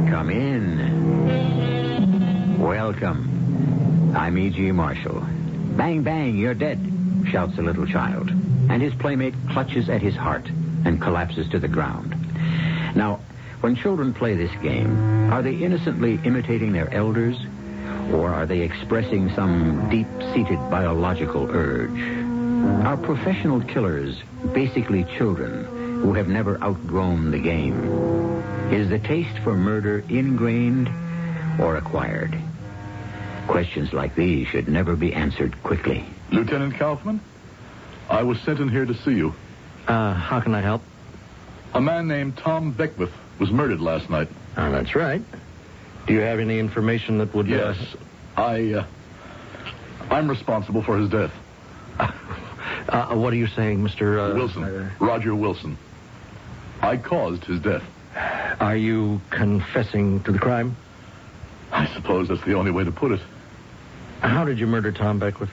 Come in. Welcome. I'm E.G. Marshall. Bang, bang, you're dead, shouts a little child. And his playmate clutches at his heart and collapses to the ground. Now, when children play this game, are they innocently imitating their elders, or are they expressing some deep-seated biological urge? Are professional killers basically children who have never outgrown the game? Is the taste for murder ingrained or acquired? Questions like these should never be answered quickly. Lieutenant Kaufman, I was sent in here to see you. How can I help? A man named Tom Beckwith was murdered last night. That's right. Do you have any information that would... Yes. I'm responsible for his death. What are you saying, Mr... Wilson. Roger Wilson. I caused his death. Are you confessing to the crime? I suppose that's the only way to put it. How did you murder Tom Beckwith?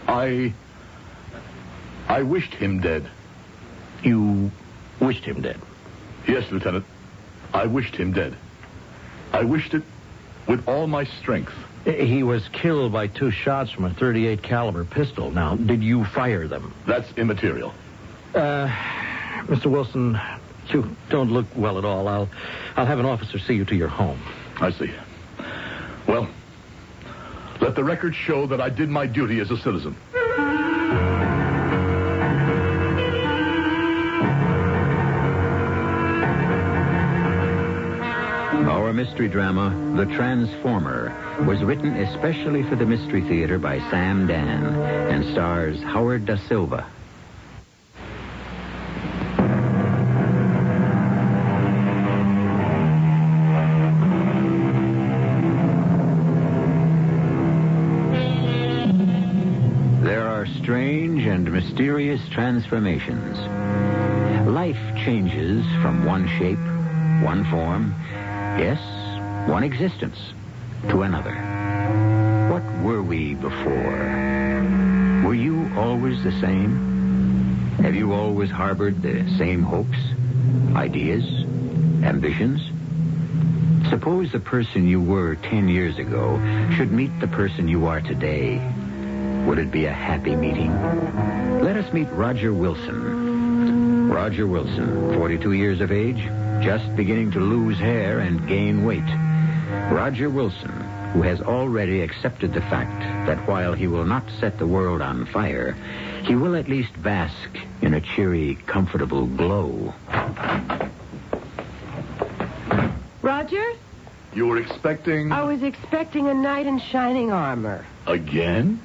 I wished him dead. You wished him dead? Yes, Lieutenant. I wished him dead. I wished it with all my strength. He was killed by 2 shots from a .38 caliber pistol. Now, did you fire them? That's immaterial. Mr. Wilson, you don't look well at all. I'll have an officer see you to your home. I see. Well, let the record show that I did my duty as a citizen. Our mystery drama, The Transformer, was written especially for the Mystery Theater by Sam Dan and stars Howard Da Silva. There are strange and mysterious transformations. Life changes from one shape, one form, yes, one existence, to another. What were we before? Were you always the same? Have you always harbored the same hopes, ideas, ambitions? Suppose the person you were 10 years ago should meet the person you are today. Would it be a happy meeting? Let us meet Roger Wilson. Roger Wilson, 42 years of age, just beginning to lose hair and gain weight. Roger Wilson, who has already accepted the fact that while he will not set the world on fire, he will at least bask in a cheery, comfortable glow. Roger? You were expecting... I was expecting a knight in shining armor. Again?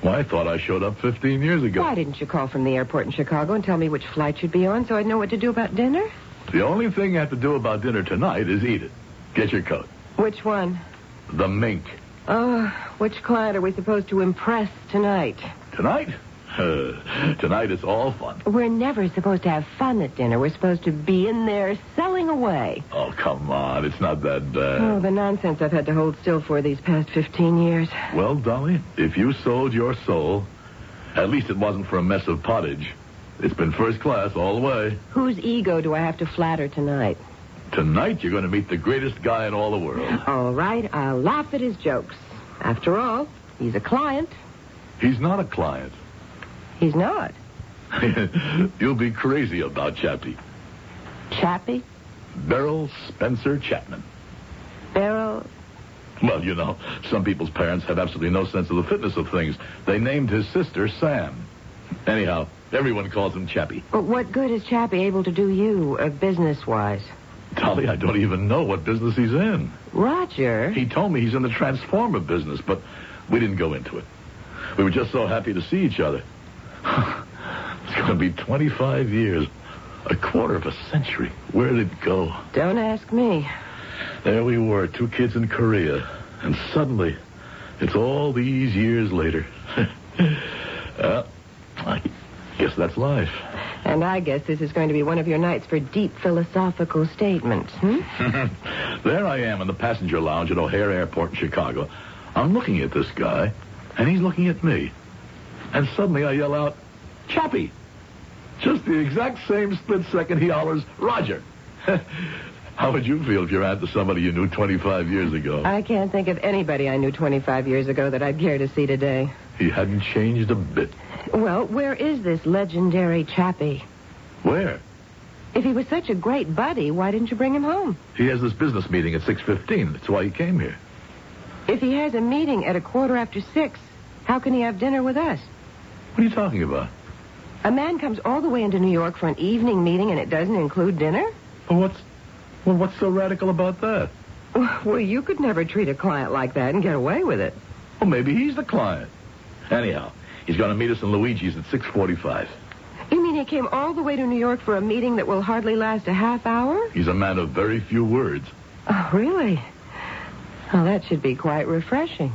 Well, I thought I showed up 15 years ago. Why didn't you call from the airport in Chicago and tell me which flight you'd be on so I'd know what to do about dinner? The only thing you have to do about dinner tonight is eat it. Get your coat. Which one? The mink. Oh, which client are we supposed to impress tonight? Tonight? Tonight is all fun. We're never supposed to have fun at dinner. We're supposed to be in there selling away. Oh, come on. It's not that bad. Oh, the nonsense I've had to hold still for these past 15 years. Well, Dolly, if you sold your soul, at least it wasn't for a mess of pottage. It's been first class all the way. Whose ego do I have to flatter tonight? Tonight, you're going to meet the greatest guy in all the world. All right, I'll laugh at his jokes. After all, he's a client. He's not a client. He's not. You'll be crazy about Chappie. Chappie? Beryl Spencer Chapman. Beryl? Well, you know, some people's parents have absolutely no sense of the fitness of things. They named his sister Sam. Anyhow, everyone calls him Chappie. But what good is Chappie able to do you, business-wise? Dolly, I don't even know what business he's in. Roger? He told me he's in the transformer business, but we didn't go into it. We were just so happy to see each other. It's going to be 25 years. A quarter of a century. Where did it go? Don't ask me. There we were, 2 kids in Korea. And suddenly, it's all these years later. Well, I guess that's life. And I guess this is going to be one of your nights for deep philosophical statements, There I am in the passenger lounge at O'Hare Airport in Chicago. I'm looking at this guy, and he's looking at me. And suddenly I yell out, Chappie! Just the exact same split second he hollers, Roger! How would you feel if you're out to somebody you knew 25 years ago? I can't think of anybody I knew 25 years ago that I'd care to see today. He hadn't changed a bit. Well, where is this legendary Chappie? Where? If he was such a great buddy, why didn't you bring him home? He has this business meeting at 6:15. That's why he came here. If he has a meeting at 6:15, how can he have dinner with us? What are you talking about? A man comes all the way into New York for an evening meeting and it doesn't include dinner? Well, what's so radical about that? Well, you could never treat a client like that and get away with it. Well, maybe he's the client. Anyhow, he's going to meet us in Luigi's at 6:45. You mean he came all the way to New York for a meeting that will hardly last a half hour? He's a man of very few words. Oh, really? Well, that should be quite refreshing.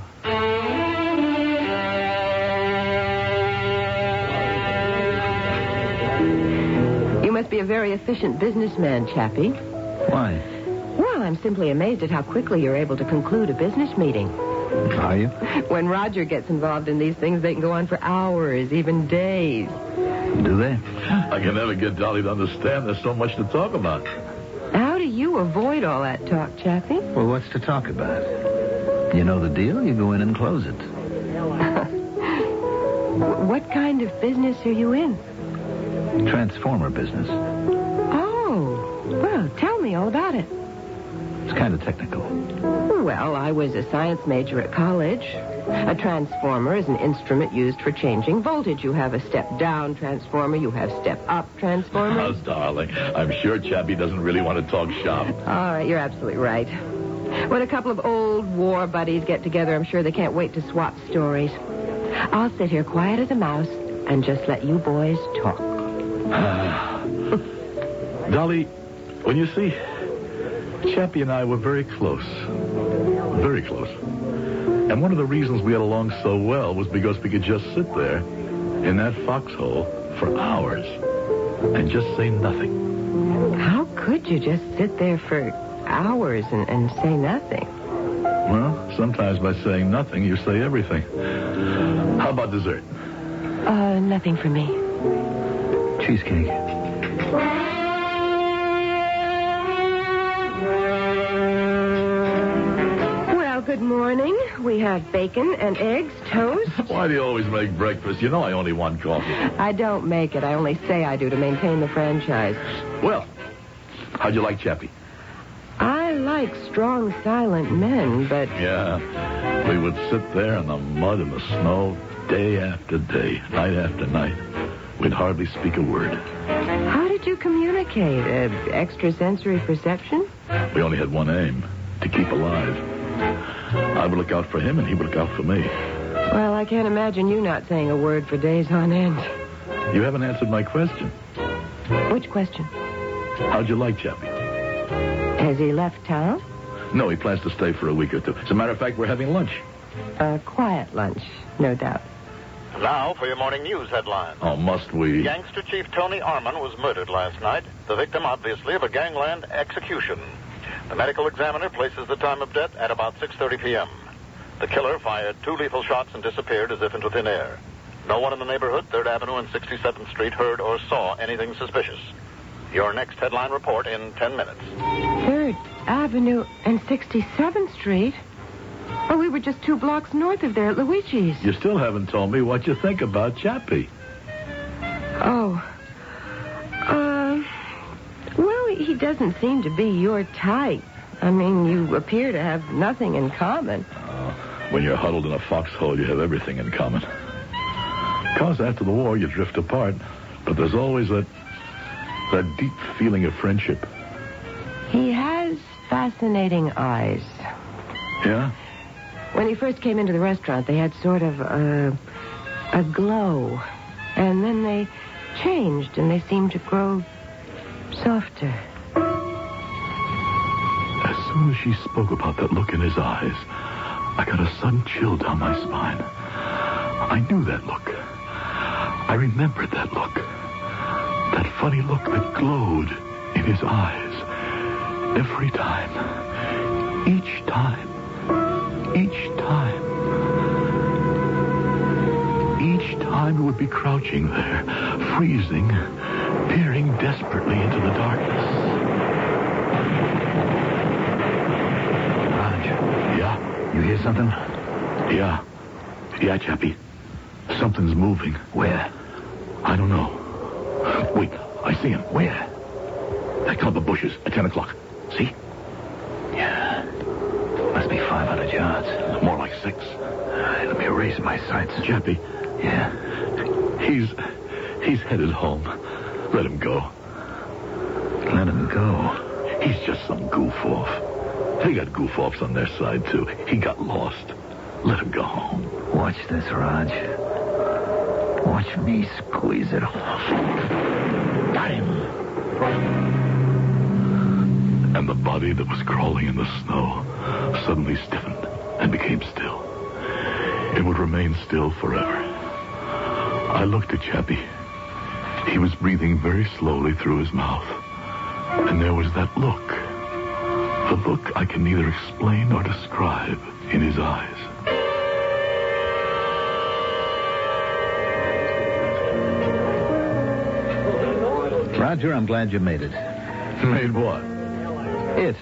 You must be a very efficient businessman, Chappie. Why? Well, I'm simply amazed at how quickly you're able to conclude a business meeting. Are you? When Roger gets involved in these things, they can go on for hours, even days. Do they? I can never get Dolly to understand there's so much to talk about. How do you avoid all that talk, Chappie? Well, what's to talk about? You know the deal, you go in and close it. What kind of business are you in? Transformer business. Oh, well, tell me all about it. It's kind of technical. Well, I was a science major at college. A transformer is an instrument used for changing voltage. You have a step-down transformer. You have step-up transformers. Oh, darling, I'm sure Chappie doesn't really want to talk shop. All right, you're absolutely right. When a couple of old war buddies get together, I'm sure they can't wait to swap stories. I'll sit here quiet as a mouse and just let you boys talk. Dolly, when you see, Chappie and I were very close. Very close. And one of the reasons we got along so well was because we could just sit there in that foxhole for hours and just say nothing. How could you just sit there for hours and say nothing? Well, sometimes by saying nothing, you say everything. How about dessert? Nothing for me. Cheesecake. Well, good morning. We have bacon and eggs, toast. Why do you always make breakfast? You know I only want coffee. I don't make it. I only say I do to maintain the franchise. Well, how'd you like Chappie? I like strong, silent men, but... Yeah, we would sit there in the mud and the snow day after day, night after night. We'd hardly speak a word. How did you communicate? Extrasensory perception? We only had one aim, to keep alive. I would look out for him, and he would look out for me. Well, I can't imagine you not saying a word for days on end. You haven't answered my question. Which question? How'd you like Chappie? Has he left town? No, he plans to stay for a week or two. As a matter of fact, we're having lunch. A quiet lunch, no doubt. Now for your morning news headlines. Oh, must we? Gangster Chief Tony Arman was murdered last night, the victim, obviously, of a gangland execution. The medical examiner places the time of death at about 6:30 p.m. The killer fired 2 lethal shots and disappeared as if into thin air. No one in the neighborhood, 3rd Avenue and 67th Street, heard or saw anything suspicious. Your next headline report in 10 minutes. 3rd Avenue and 67th Street? Oh, we were just 2 blocks north of there at Luigi's. You still haven't told me what you think about Chappie. Oh. Well, he doesn't seem to be your type. I mean, you appear to have nothing in common. When you're huddled in a foxhole, you have everything in common. Because after the war, you drift apart. But there's always that deep feeling of friendship. He has fascinating eyes. Yeah? When he first came into the restaurant, they had sort of a glow. And then they changed, and they seemed to grow softer. As soon as she spoke about that look in his eyes, I got a sudden chill down my spine. I knew that look. I remembered that look. That funny look that glowed in his eyes. Every time. Each time. Each time. Each time he would be crouching there, freezing, peering desperately into the darkness. Raj. Yeah? You hear something? Yeah. Yeah, Chappie. Something's moving. Where? I don't know. Wait, I see him. Where? That clump of bushes at 10 o'clock. See? Yeah. Must be 500 yards. More like 6. Let me raise my sights. Chappie. Yeah. He's headed home. Let him go. Let him go. He's just some goof-off. They got goof-offs on their side, too. He got lost. Let him go home. Watch this, Raj. Watch me squeeze it off. Got him. And the body that was crawling in the snow suddenly stiffened and became still. It would remain still forever. I looked at Chappie. He was breathing very slowly through his mouth. And there was that look. The look I can neither explain nor describe in his eyes. Roger, I'm glad you made it. Made what? It.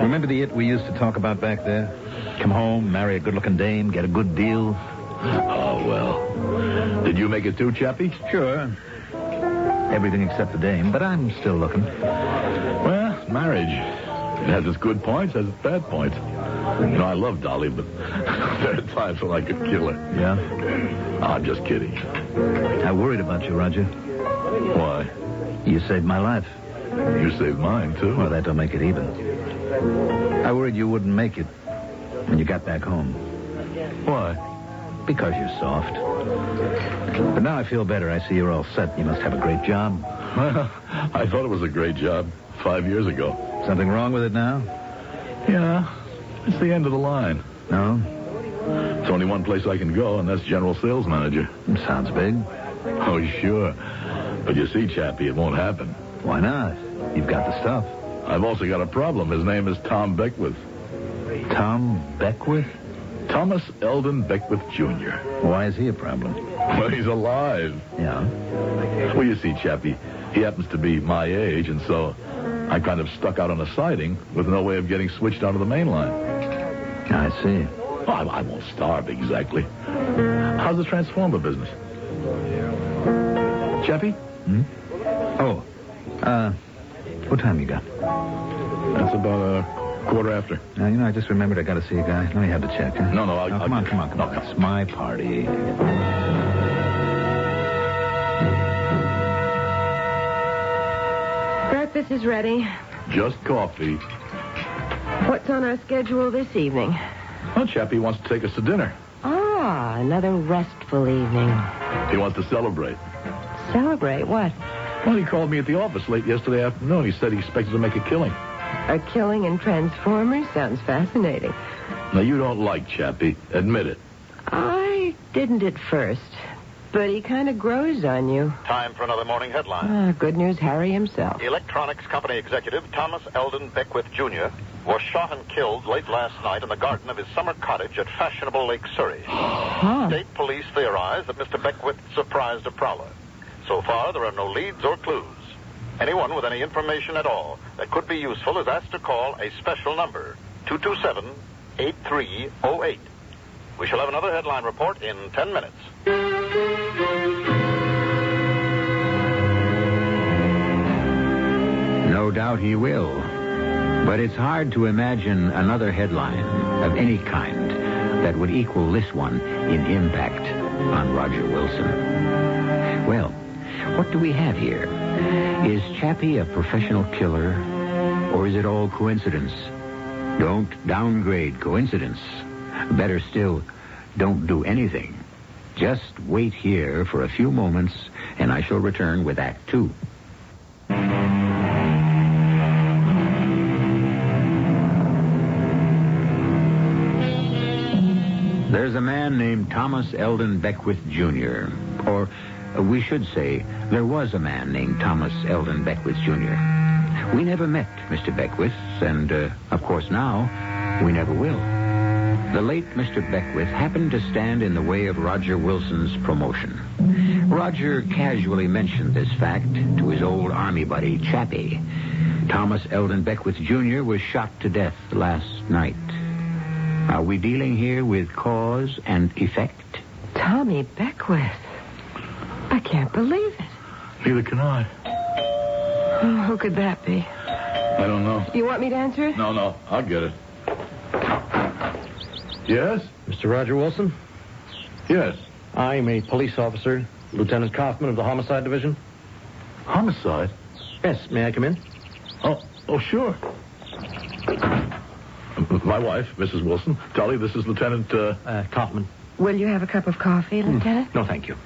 Remember the it we used to talk about back there? Come home, marry a good-looking dame, get a good deal. Oh, well. Did you make it too, Chappie? Sure. Everything except the dame, but I'm still looking. Well, marriage. It has its good points, has its bad points. You know, I love Dolly, but there are times when I could kill her. Yeah? I'm just kidding. I worried about you, Roger. Why? You saved my life. You saved mine, too. Well, that don't make it even. I worried you wouldn't make it when you got back home. Why? Because you're soft. But now I feel better. I see you're all set. You must have a great job. Well, I thought it was a great job 5 years ago. Something wrong with it now? Yeah, it's the end of the line. No? There's only one place I can go, and that's general sales manager. Sounds big. Oh, sure. But you see, Chappie, it won't happen. Why not? You've got the stuff. I've also got a problem. His name is Tom Beckwith. Tom Beckwith? Thomas Eldon Beckwith, Jr. Why is he a problem? Well, he's alive. Yeah? Well, you see, Chappie, he happens to be my age, and so I'm kind of stuck out on a siding with no way of getting switched onto the main line. I see. Well, I won't starve exactly. How's the transformer business? Chappie? Oh, what time you got? That's about a quarter after. I just remembered I got to see a guy. Let me have the check, huh? No, Come on. No, It's my party. Breakfast is ready. Just coffee. What's on our schedule this evening? Well, Chappie wants to take us to dinner. Ah, another restful evening. He wants to celebrate. Celebrate what? Well, he called me at the office late yesterday afternoon. He said he expected to make a killing. A killing in Transformers? Sounds fascinating. Now, you don't like Chappie. Admit it. I didn't at first, but he kind of grows on you. Time for another morning headline. Good news, Harry himself. Electronics company executive Thomas Eldon Beckwith, Jr. was shot and killed late last night in the garden of his summer cottage at fashionable Lake Surrey. Huh. State police theorize that Mr. Beckwith surprised a prowler. So far, there are no leads or clues. Anyone with any information at all that could be useful is asked to call a special number, 227-8308. We shall have another headline report in 10 minutes. No doubt he will. But it's hard to imagine another headline of any kind that would equal this one in impact on Roger Wilson. Well, what do we have here? Is Chappie a professional killer, or is it all coincidence? Don't downgrade coincidence. Better still, don't do anything. Just wait here for a few moments, and I shall return with Act 2. There's a man named Thomas Eldon Beckwith, Jr., or we should say there was a man named Thomas Eldon Beckwith, Jr. We never met Mr. Beckwith, and, of course, now we never will. The late Mr. Beckwith happened to stand in the way of Roger Wilson's promotion. Roger casually mentioned this fact to his old Army buddy, Chappie. Thomas Eldon Beckwith, Jr. was shot to death last night. Are we dealing here with cause and effect? Tommy Beckwith. I can't believe it. Neither can I. Oh, who could that be? I don't know. You want me to answer it? No, I'll get it. Yes? Mr. Roger Wilson? Yes. I'm a police officer, Lieutenant Kaufman of the Homicide Division. Homicide? Yes, may I come in? Oh, sure. My wife, Mrs. Wilson. Tully, this is Lieutenant, Kaufman. Will you have a cup of coffee, Lieutenant? No, thank you.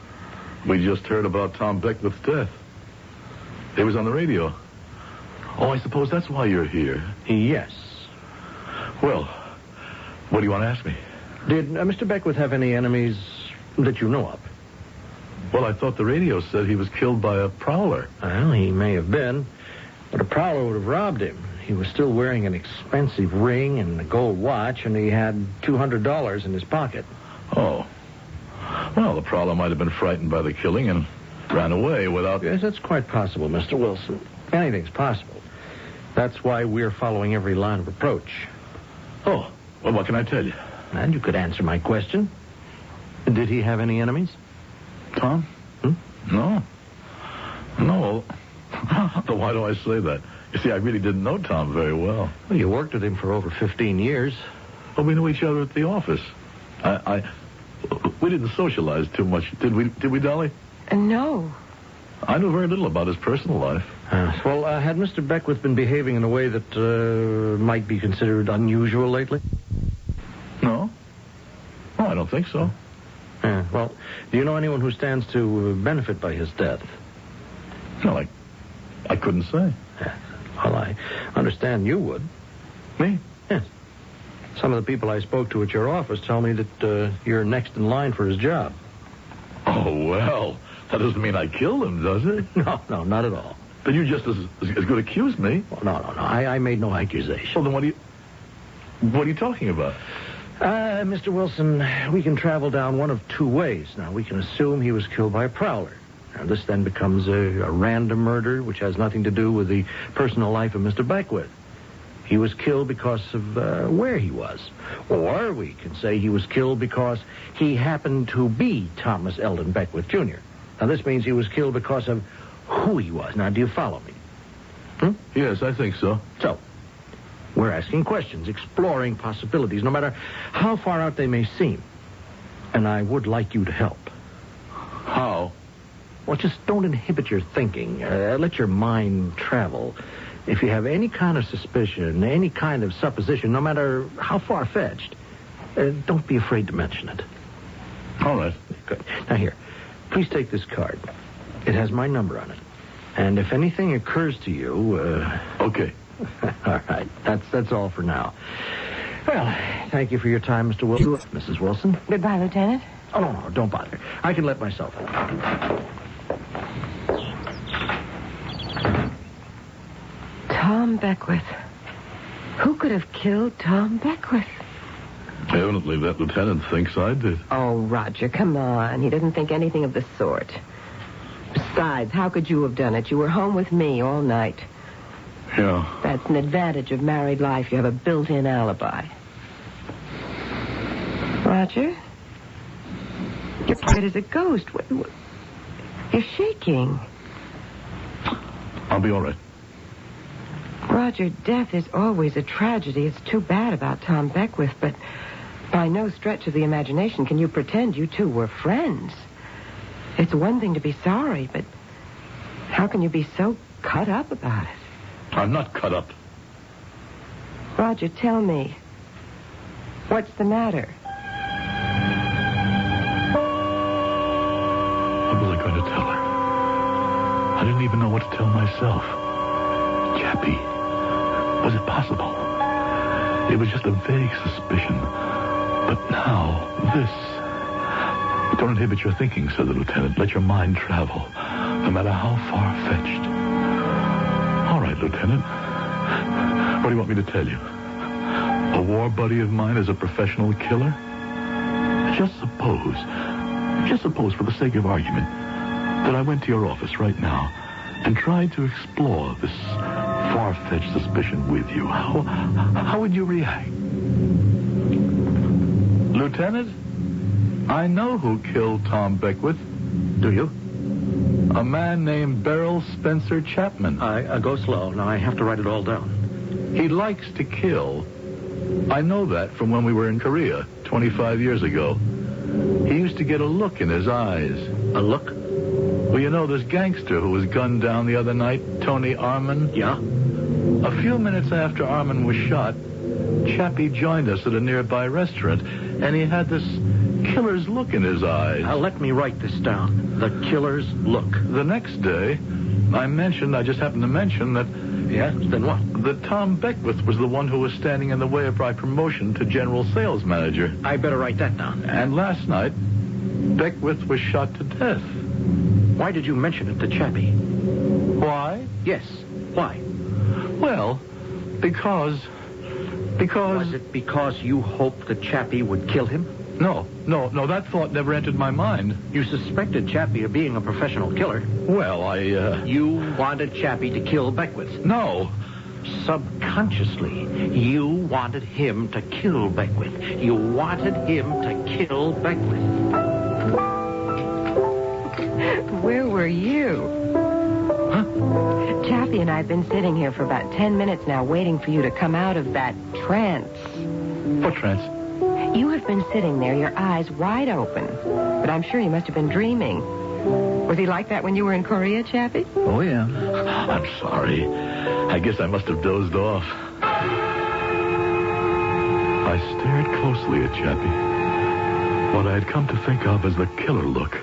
We just heard about Tom Beckwith's death. It was on the radio. Oh, I suppose that's why you're here. Yes. Well, what do you want to ask me? Did Mr. Beckwith have any enemies that you know of? Well, I thought the radio said he was killed by a prowler. Well, he may have been, but a prowler would have robbed him. He was still wearing an expensive ring and a gold watch, and he had $200 in his pocket. Oh. Well, the prowler might have been frightened by the killing and ran away without... Yes, that's quite possible, Mr. Wilson. Anything's possible. That's why we're following every line of approach. Oh, well, what can I tell you? And you could answer my question. Did he have any enemies? Tom? No. No. Then why do I say that? You see, I really didn't know Tom very well. Well, you worked with him for over 15 years. Well, we knew each other at the office. We didn't socialize too much, did we, Dolly? No. I knew very little about his personal life. Well, had Mr. Beckwith been behaving in a way that might be considered unusual lately? No. Oh, I don't think so. Well, do you know anyone who stands to benefit by his death? No, I couldn't say. Well, I understand you would. Me? Yes. Some of the people I spoke to at your office tell me that you're next in line for his job. Oh, well, that doesn't mean I killed him, does it? No, not at all. Then you just as good accuse me. Well, no. I made no accusation. Well, then what are you talking about? Mr. Wilson, we can travel down one of two ways. Now, we can assume he was killed by a prowler. Now, this then becomes a random murder, which has nothing to do with the personal life of Mr. Beckwith. He was killed because of where he was. Or we can say he was killed because he happened to be Thomas Eldon Beckwith, Jr. Now, this means he was killed because of who he was. Now, do you follow me? Yes, I think so. So, we're asking questions, exploring possibilities, no matter how far out they may seem. And I would like you to help. How? Well, just don't inhibit your thinking. Let your mind travel. If you have any kind of suspicion, any kind of supposition, no matter how far-fetched, don't be afraid to mention it. All right. Good. Now, here, please take this card. It has my number on it. And if anything occurs to you... Okay. All right. That's all for now. Well, thank you for your time, Mr. Wilson. Mrs. Wilson? Goodbye, Lieutenant. Oh, no, don't bother. I can let myself in. Tom Beckwith. Who could have killed Tom Beckwith? Evidently, that lieutenant thinks I did. Oh, Roger, come on. He doesn't think anything of the sort. Besides, how could you have done it? You were home with me all night. Yeah. That's an advantage of married life. You have a built-in alibi. Roger? You're quiet as a ghost. You're shaking. I'll be all right. Roger, death is always a tragedy. It's too bad about Tom Beckwith, but by no stretch of the imagination can you pretend you two were friends. It's one thing to be sorry, but how can you be so cut up about it? I'm not cut up. Roger, tell me. What's the matter? What was I going to tell her? I didn't even know what to tell myself. Chappie, was it possible? It was just a vague suspicion. But now, Don't inhibit your thinking, said the lieutenant. Let your mind travel, no matter how far-fetched. All right, Lieutenant. What do you want me to tell you? A war buddy of mine is a professional killer? Just suppose, for the sake of argument, that I went to your office right now and tried to explore this far-fetched suspicion with you. How would you react? Lieutenant, I know who killed Tom Beckwith. Do you? A man named Beryl Spencer Chapman. I go slow. Now, I have to write it all down. He likes to kill. I know that from when we were in Korea 25 years ago. He used to get a look in his eyes. A look? Well, you know this gangster who was gunned down the other night, Tony Arman? Yeah? A few minutes after Arman was shot, Chappie joined us at a nearby restaurant, and he had this killer's look in his eyes. Now, let me write this down. The killer's look. The next day, I just happened to mention that... Yeah? Then what? That Tom Beckwith was the one who was standing in the way of my promotion to general sales manager. I better write that down. And last night, Beckwith was shot to death. Why did you mention it to Chappie? Why? Yes. Why? Well, because... Was it because you hoped that Chappie would kill him? No, that thought never entered my mind. You suspected Chappie of being a professional killer. Well, You wanted Chappie to kill Beckwith. No. Subconsciously, you wanted him to kill Beckwith. You wanted him to kill Beckwith. Where were you? Huh? Chappie and I have been sitting here for about 10 minutes now waiting for you to come out of that trance. What trance? You have been sitting there, your eyes wide open. But I'm sure you must have been dreaming. Was he like that when you were in Korea, Chappie? Oh, yeah. I'm sorry. I guess I must have dozed off. I stared closely at Chappie. What I had come to think of as the killer look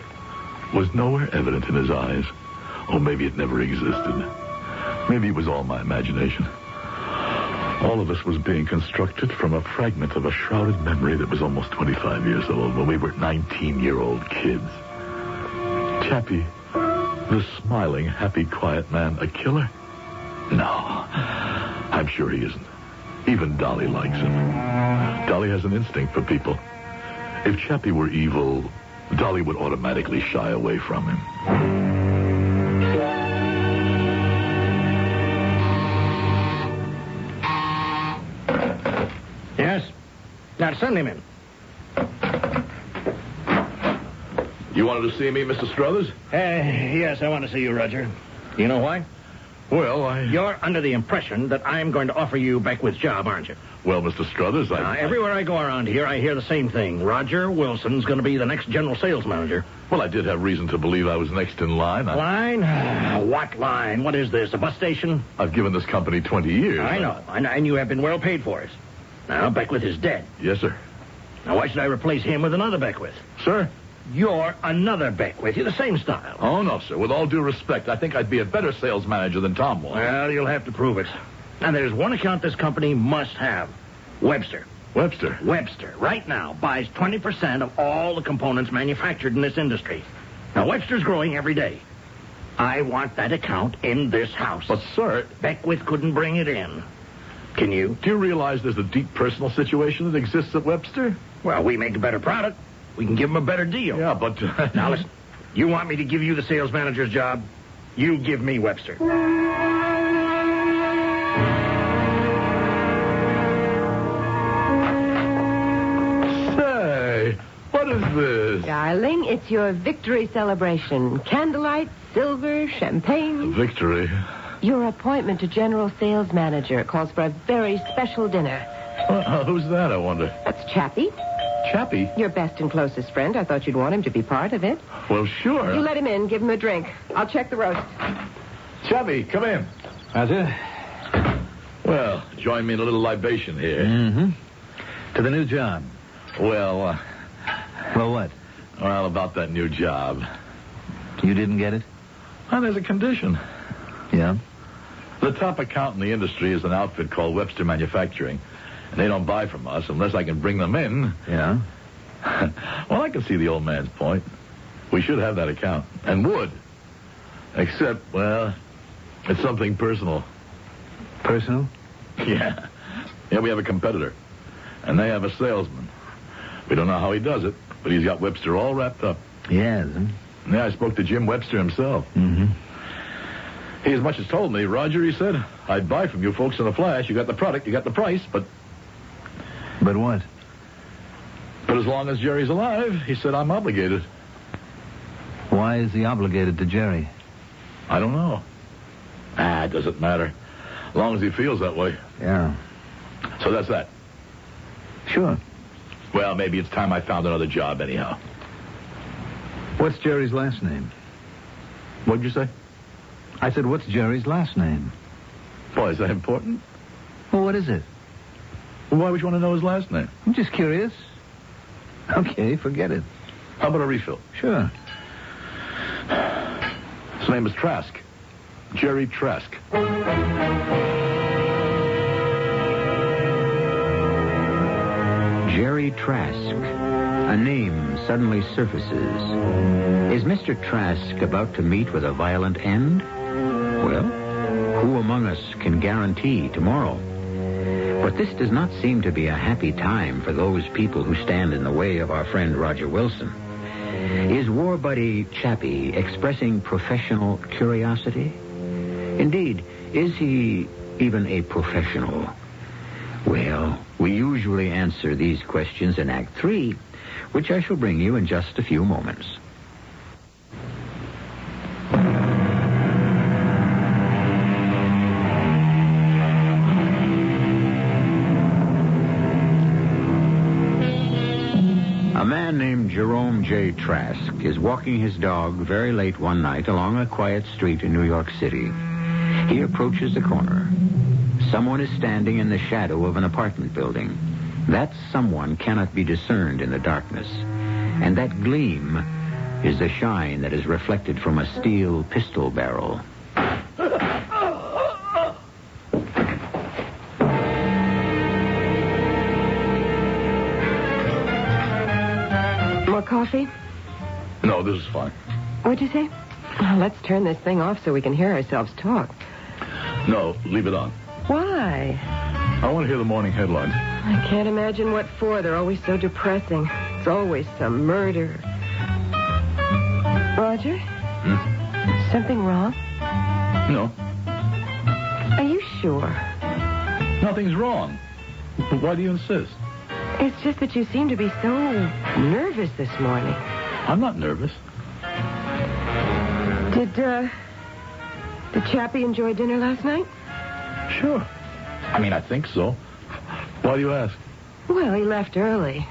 was nowhere evident in his eyes. Or maybe it never existed. Maybe it was all my imagination. All of this was being constructed from a fragment of a shrouded memory that was almost 25 years old when we were 19-year-old kids. Chappie, this smiling, happy, quiet man, a killer? No, I'm sure he isn't. Even Dolly likes him. Dolly has an instinct for people. If Chappie were evil, Dolly would automatically shy away from him. Yes? Now, send him in. You wanted to see me, Mr. Struthers? Yes, I want to see you, Roger. You know why? Well, You're under the impression that I'm going to offer you Beckwith's job, aren't you? Well, Mr. Struthers, Everywhere I go around here, I hear the same thing. Roger Wilson's going to be the next general sales manager. Well, I did have reason to believe I was next in line. Line? What line? What is this, a bus station? I've given this company 20 years. I know, and you have been well paid for it. Now, Beckwith is dead. Yes, sir. Now, why should I replace him with another Beckwith? Sir? You're another Beckwith. You're the same style. Oh, no, sir. With all due respect, I think I'd be a better sales manager than Tom was. Well, you'll have to prove it. Now, there's one account this company must have. Webster. Webster? Webster, right now, buys 20% of all the components manufactured in this industry. Now, Webster's growing every day. I want that account in this house. But, sir... Beckwith couldn't bring it in. Can you? Do you realize there's a deep personal situation that exists at Webster? Well, we make a better product. We can give him a better deal. Yeah, but... Now, listen. You want me to give you the sales manager's job? You give me Webster. Say, what is this? Darling, it's your victory celebration. Candlelight, silver, champagne. Victory. Your appointment to general sales manager calls for a very special dinner. Who's that, I wonder? That's Chappie. Chappie? Your best and closest friend. I thought you'd want him to be part of it. Well, sure. You let him in. Give him a drink. I'll check the roast. Chappie, come in. How's it? Well, join me in a little libation here. Mm-hmm. To the new job. Well, Well, what? well, about that new job. You didn't get it? Well, there's a condition. Yeah? The top account in the industry is an outfit called Webster Manufacturing. And they don't buy from us unless I can bring them in. Yeah? Well, I can see the old man's point. We should have that account. And would. Except, well, it's something personal. Personal? Yeah. Yeah, we have a competitor. And they have a salesman. We don't know how he does it, but he's got Webster all wrapped up. Yes. Yeah, I spoke to Jim Webster himself. Mm-hmm. He as much as told me, Roger, he said, I'd buy from you folks in a flash. You got the product, you got the price, but... But what? But as long as Jerry's alive, he said, I'm obligated. Why is he obligated to Jerry? I don't know. It doesn't matter. As long as he feels that way. Yeah. So that's that. Sure. Well, maybe it's time I found another job anyhow. What's Jerry's last name? What'd you say? I said, what's Jerry's last name? Boy, is that important? Well, what is it? Well, why would you want to know his last name? I'm just curious. Okay, forget it. How about a refill? Sure. His name is Trask. Jerry Trask. Jerry Trask. A name suddenly surfaces. Is Mr. Trask about to meet with a violent end? Well, who among us can guarantee tomorrow? But this does not seem to be a happy time for those people who stand in the way of our friend Roger Wilson. Is war buddy Chappie expressing professional curiosity? Indeed, is he even a professional? Well, we usually answer these questions in Act 3, which I shall bring you in just a few moments. A man named Jerome J. Trask is walking his dog very late one night along a quiet street in New York City. He approaches the corner. Someone is standing in the shadow of an apartment building. That someone cannot be discerned in the darkness. And that gleam is the shine that is reflected from a steel pistol barrel. More coffee? No, this is fine. What'd you say? Oh, let's turn this thing off so we can hear ourselves talk. No, leave it on. Why? I want to hear the morning headlines. I can't imagine what for. They're always so depressing. It's always some murder. Roger? Something wrong? No, Are you sure? nothing's wrong. But why do you insist? It's just that you seem to be so nervous this morning. I'm not nervous. Did Chappie enjoy dinner last night? Sure. I mean, I think so. Why do you ask? Well, he left early.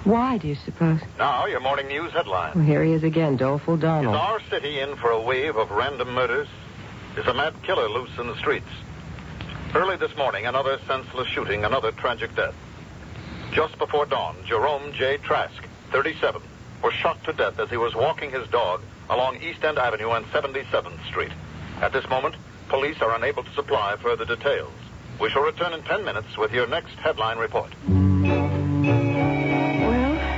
Why, do you suppose? Now, your morning news headline. Well, here he is again, Doleful Is Donald. our city in for a wave of random murders? Is a mad killer loose in the streets? Early this morning, another senseless shooting, another tragic death. Just before dawn, Jerome J. Trask, 37, was shot to death as he was walking his dog along East End Avenue and 77th Street. At this moment, police are unable to supply further details. We shall return in 10 minutes with your next headline report. Well,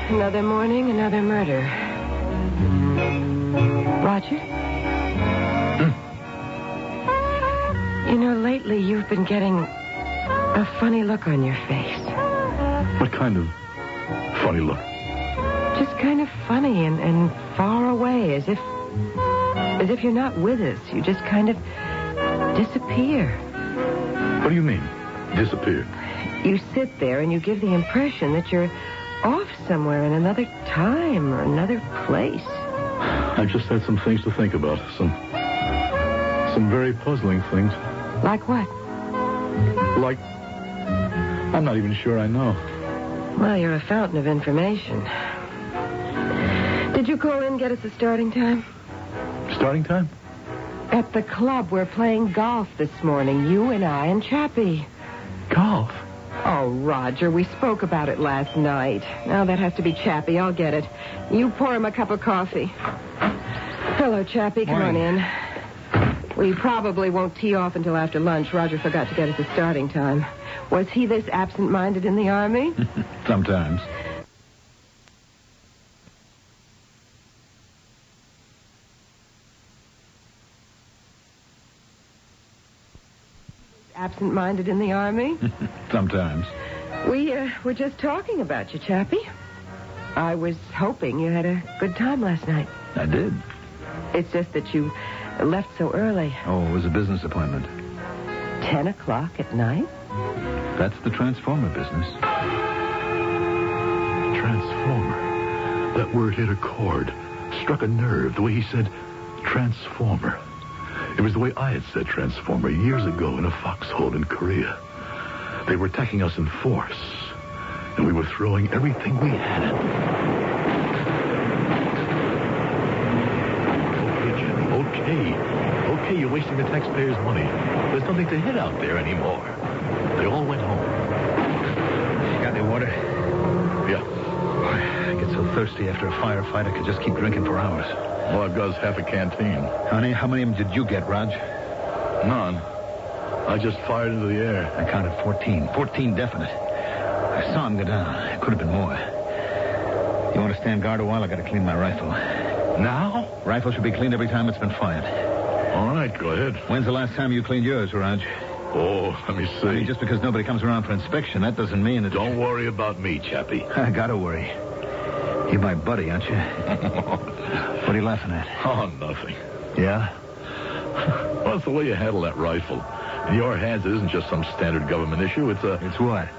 another morning, another murder. Roger? You know, lately you've been getting a funny look on your face. What kind of funny look? Just kind of funny and far away, as if you're not with us. You just kind of disappear. What do you mean, disappeared? You sit there and you give the impression that you're off somewhere in another time or another place. I've just had some things to think about. Some very puzzling things. Like what? Like, I'm not even sure I know. Well, you're a fountain of information. Did you call in and get us a starting time? Starting time? At the club, we're playing golf this morning. You and I and Chappie. Golf? Oh, Roger, we spoke about it last night. Now that has to be Chappie. I'll get it. You pour him a cup of coffee. Hello, Chappie. Come on in. We probably won't tee off until after lunch. Roger forgot to get us a starting time. Was he this absent-minded in the Army? Sometimes. absent-minded in the Army? Sometimes. We were just talking about you, Chappie. I was hoping you had a good time last night. I did. It's just that you left so early. Oh, it was a business appointment. 10 o'clock at night? That's the transformer business. Transformer. That word hit a chord, struck a nerve, the way he said transformer. It was the way I had said transformer years ago in a foxhole in Korea. They were attacking us in force, and we were throwing everything we had at them. Okay, you're wasting the taxpayers' money. There's nothing to hit out there anymore. They all went home. You got any water? Yeah. I get so thirsty after a firefight, I could just keep drinking for hours. All I've got is half a canteen. Honey, how many of them did you get, Raj? None. I just fired into the air. I counted 14. 14 definite. I saw him go down. It could have been more. You want to stand guard a while? I got to clean my rifle. Now? Rifle should be cleaned every time it's been fired. All right, go ahead. When's the last time you cleaned yours, Raj? Oh, let me see. I mean, just because nobody comes around for inspection, that doesn't mean that... Don't worry about me, Chappie. I gotta worry. You're my buddy, aren't you? What are you laughing at? Oh, nothing. Yeah? Well, it's the way you handle that rifle. In your hands, it isn't just some standard government issue. It's what?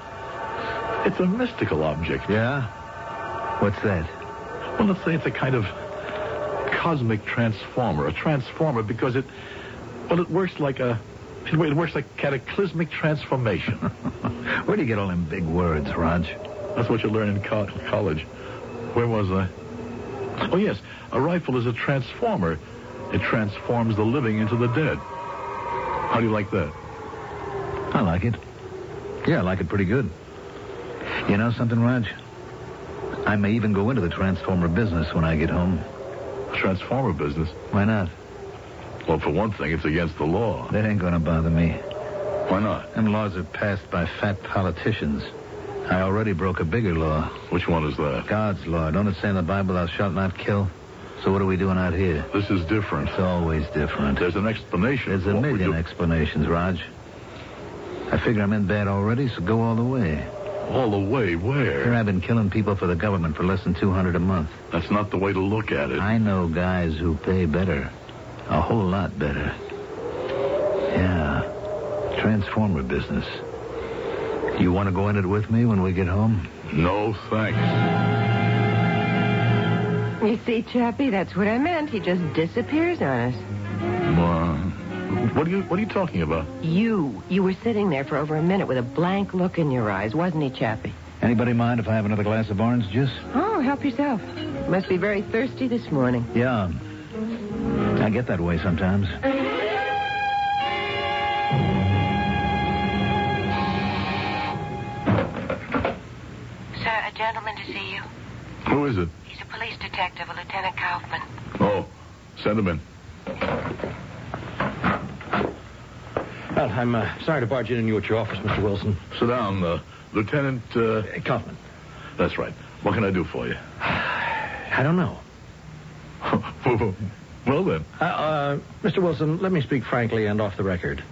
It's a mystical object. Yeah? What's that? Well, let's say it's a kind of cosmic transformer. A transformer because it works like cataclysmic transformation. Where do you get all them big words, Raj? That's what you learn in college. Where was I? Oh, yes. A rifle is a transformer. It transforms the living into the dead. How do you like that? I like it. Yeah, I like it pretty good. You know something, Raj? I may even go into the transformer business when I get home. Transformer business? Why not? Well, for one thing, it's against the law. That ain't gonna bother me. Why not? Them laws are passed by fat politicians. I already broke a bigger law. Which one is that? God's law. Don't it say in the Bible, thou shalt not kill? So what are we doing out here? This is different. It's always different. There's an explanation. There's a million explanations, Raj. I figure I'm in bad already, so go all the way. All the way? Where? Here I've been killing people for the government for less than $200 a month. That's not the way to look at it. I know guys who pay better. A whole lot better. Yeah. Transformer business. You want to go in it with me when we get home? No, thanks. You see, Chappie, that's what I meant. He just disappears on us. What are you talking about? You were sitting there for over a minute with a blank look in your eyes, wasn't he, Chappie? Anybody mind if I have another glass of orange juice? Oh, help yourself. Must be very thirsty this morning. Yeah. I get that way sometimes. Sir, a gentleman to see you. Who is it? He's a police detective, a Lieutenant Kaufman. Oh, send him in. Well, I'm sorry to barge in on you at your office, Mr. Wilson. Sit down, Lieutenant... Kaufman. That's right. What can I do for you? I don't know. Well, then. Mr. Wilson, let me speak frankly and off the record.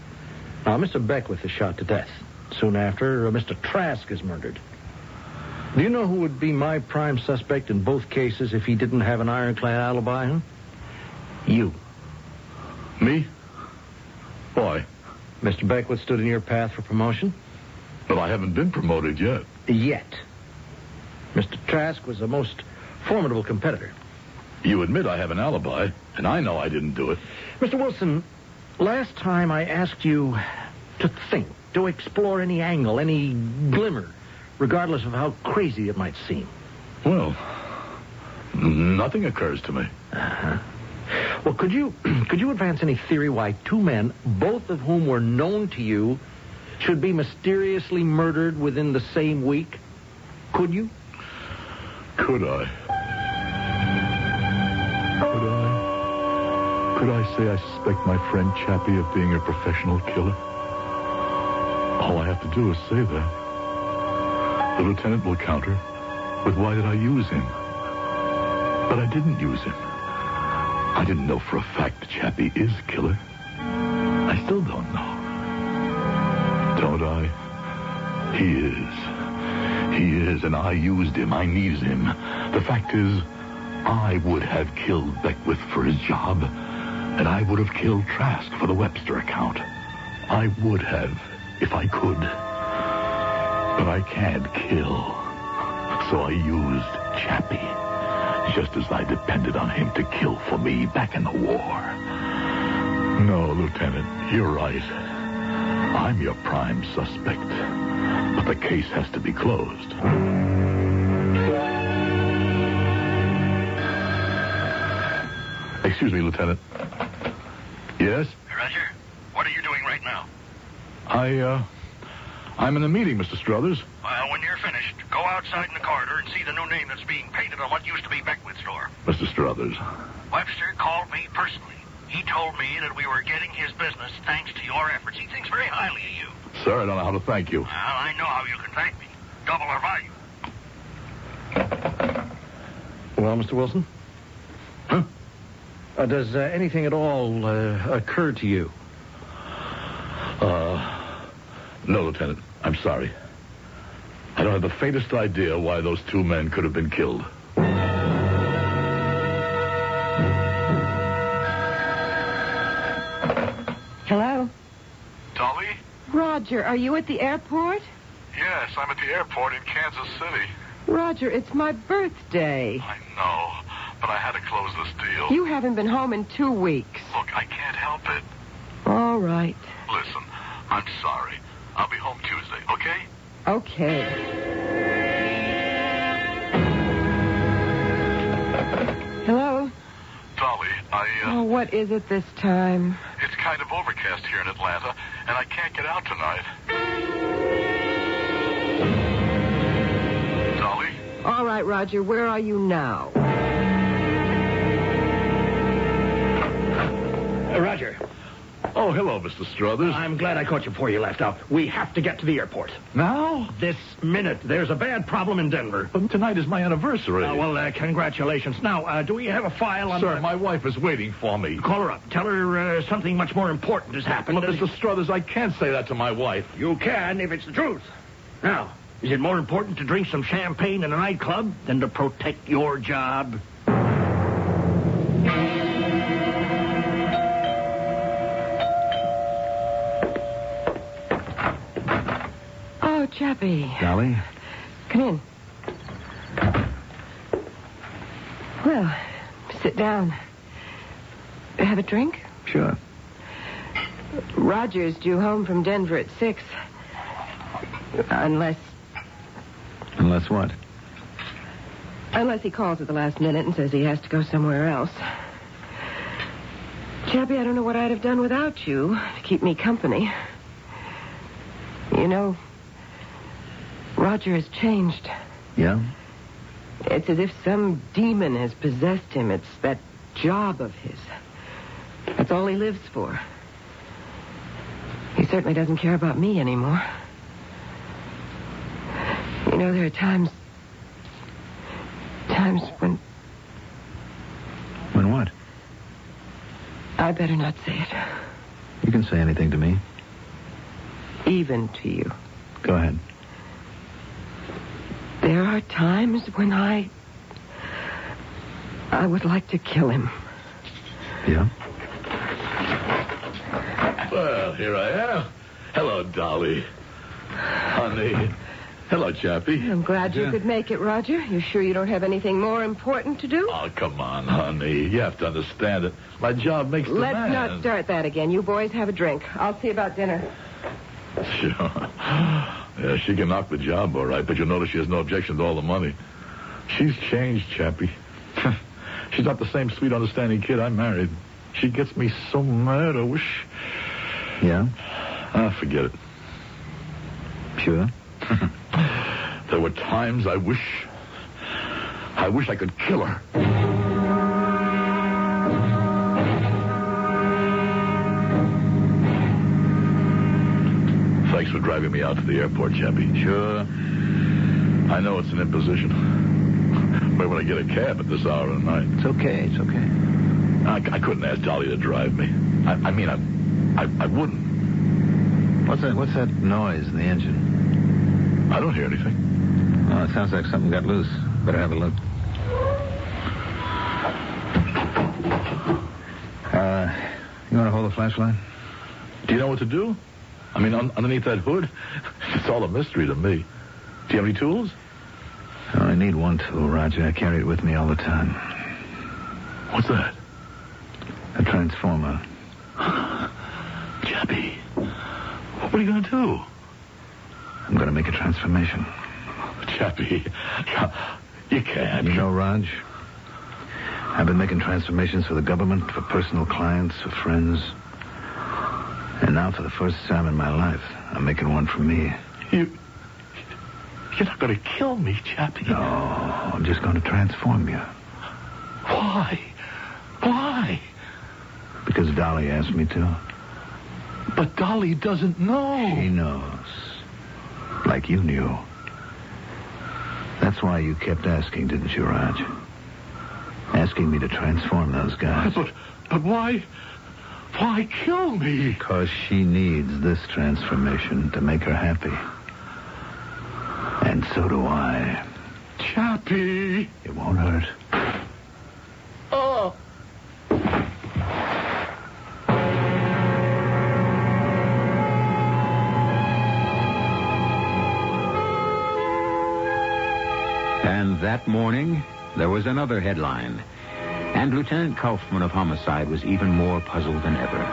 Now, Mr. Beckwith is shot to death. Soon after, Mr. Trask is murdered. Do you know who would be my prime suspect in both cases if he didn't have an ironclad alibi, huh? You. Me? Why? Mr. Beckwith stood in your path for promotion? But I haven't been promoted yet. Yet. Mr. Trask was a most formidable competitor. You admit I have an alibi, and I know I didn't do it. Mr. Wilson, last time I asked you to think, to explore any angle, any glimmer, regardless of how crazy it might seem. Well, nothing occurs to me. Uh-huh. Well, could you advance any theory why two men, both of whom were known to you, should be mysteriously murdered within the same week? Could you? Could I? Could I say I suspect my friend Chappie of being a professional killer? All I have to do is say that. The lieutenant will counter with why did I use him? But I didn't use him. I didn't know for a fact that Chappie is a killer. I still don't know. Don't I? He is. He is, and I used him. I needed him. The fact is, I would have killed Beckwith for his job, and I would have killed Trask for the Webster account. I would have, if I could. But I can't kill. So I used Chappie, just as I depended on him to kill for me back in the war. No, Lieutenant, you're right. I'm your prime suspect. But the case has to be closed. Excuse me, Lieutenant. Yes? Roger, what are you doing right now? I'm in a meeting, Mr. Struthers. Well, when you're finished, go outside in the corridor and see the new name that's being painted on what used to be Beckwith's store. Mr. Struthers. Webster called me personally. He told me that we were getting his business thanks to your efforts. He thinks very highly of you. Sir, I don't know how to thank you. Well, I know how you can thank me. Double our value. Well, Mr. Wilson? Huh? Does anything at all occur to you? No, Lieutenant. I'm sorry. I don't have the faintest idea why those two men could have been killed. Hello? Dolly? Roger, are you at the airport? Yes, I'm at the airport in Kansas City. Roger, it's my birthday. I know, but I had to close this deal. You haven't been home in 2 weeks. Look, I can't help it. All right. Listen, I'm sorry. I'll be home Tuesday, okay? Okay. Hello? Dolly, Oh, what is it this time? it's kind of overcast here in Atlanta, and I can't get out tonight. Dolly? All right, Roger, where are you now? Roger, Oh, hello, Mr. Struthers. I'm glad I caught you before you left. Now, we have to get to the airport. Now? This minute. There's a bad problem in Denver. But tonight is my anniversary. Congratulations. Now, do we have a file on... Sir, my wife is waiting for me. Call her up. Tell her something much more important has happened. But, Mr. Struthers, I can't say that to my wife. You can if it's the truth. Now, is it more important to drink some champagne in a nightclub than to protect your job? Oh, Chappie. Dolly? Come in. Well, sit down. Have a drink? Sure. Roger's due home from Denver at 6. Unless what? Unless he calls at the last minute and says he has to go somewhere else. Chappie, I don't know what I'd have done without you to keep me company. You know, Roger has changed. Yeah? It's as if some demon has possessed him. It's that job of his. That's all he lives for. He certainly doesn't care about me anymore. You know, there are times when... When what? I better not say it. You can say anything to me. Even to you. Go ahead. There are times when I would like to kill him. Yeah? Well, here I am. Hello, Dolly. Honey. Hello, Chappie. I'm glad you could make it, Roger. You sure you don't have anything more important to do? Oh, come on, honey. You have to understand it. My job makes the Let's man. not start that again. You boys have a drink. I'll see about dinner. Sure. Yeah, she can knock the job, all right, but you'll notice she has no objection to all the money. She's changed, Chappie. She's not the same sweet, understanding kid I married. She gets me so mad, I wish... Yeah? Forget it. Sure. There were times I wish I could kill her. Thanks for driving me out to the airport, Chappie. Sure. I know it's an imposition. Where would I get a cab at this hour of the night? It's okay. It's okay. I couldn't ask Dolly to drive me. I wouldn't. What's that noise in the engine? I don't hear anything. Oh, it sounds like something got loose. Better have a look. You want to hold the flashlight? Do you know what to do? I mean, underneath that hood, it's all a mystery to me. Do you have any tools? I only need one tool, Roger. I carry it with me all the time. What's that? A transformer. Chappie, what are you going to do? I'm going to make a transformation. Chappie, you can't. You know, Raj, I've been making transformations for the government, for personal clients, for friends. And now, for the first time in my life, I'm making one for me. You're not going to kill me, Chappie. No, I'm just going to transform you. Why? Why? Because Dolly asked me to. But Dolly doesn't know. She knows. Like you knew. That's why you kept asking, didn't you, Raj? Asking me to transform those guys. But why? Why kill me? Because she needs this transformation to make her happy. And so do I. Chappie. It won't hurt. Oh. And that morning, there was another headline. And Lieutenant Kaufman of Homicide was even more puzzled than ever.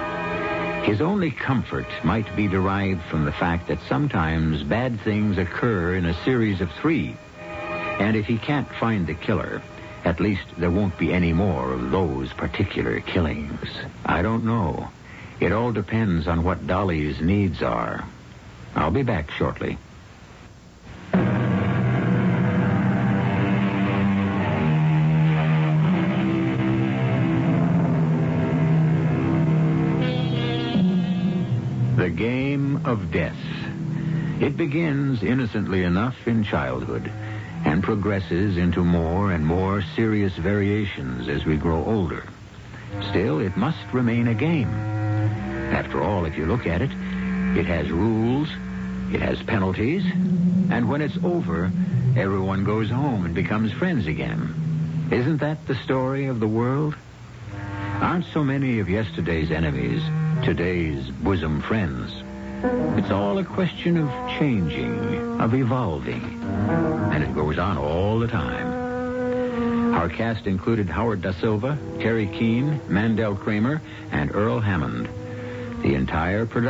His only comfort might be derived from the fact that sometimes bad things occur in a series of 3. And if he can't find the killer, at least there won't be any more of those particular killings. I don't know. It all depends on what Dolly's needs are. I'll be back shortly. The game of death. It begins innocently enough in childhood and progresses into more and more serious variations as we grow older. Still, it must remain a game. After all, if you look at it, it has rules, it has penalties, and when it's over, everyone goes home and becomes friends again. Isn't that the story of the world? Aren't so many of yesterday's enemies today's bosom friends? It's all a question of changing, of evolving. And it goes on all the time. Our cast included Howard Da Silva, Terry Keane, Mandel Kramer, and Earl Hammond. The entire production